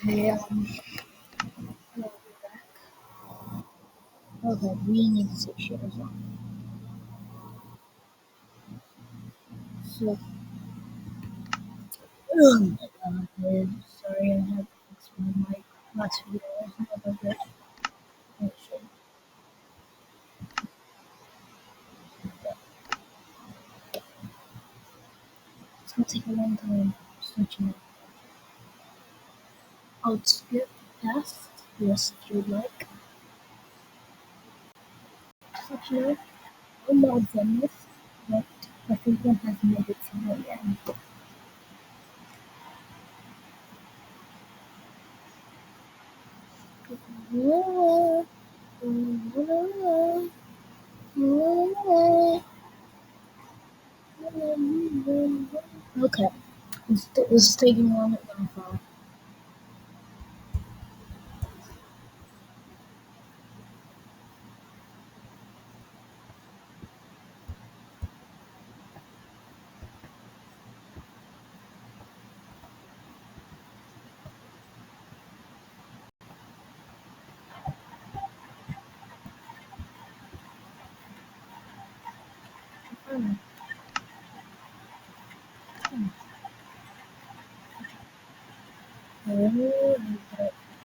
Okay, okay, we need to take shares on. So, oh my god, dude. Sorry, I had to fix my mic last video. Was never good. It should. It's gonna take a long time switching it. I'll skip past yes, if you'd like. Such a I'm not done with, but I think one has made it to the end. Okay, this is taking longer than I thought.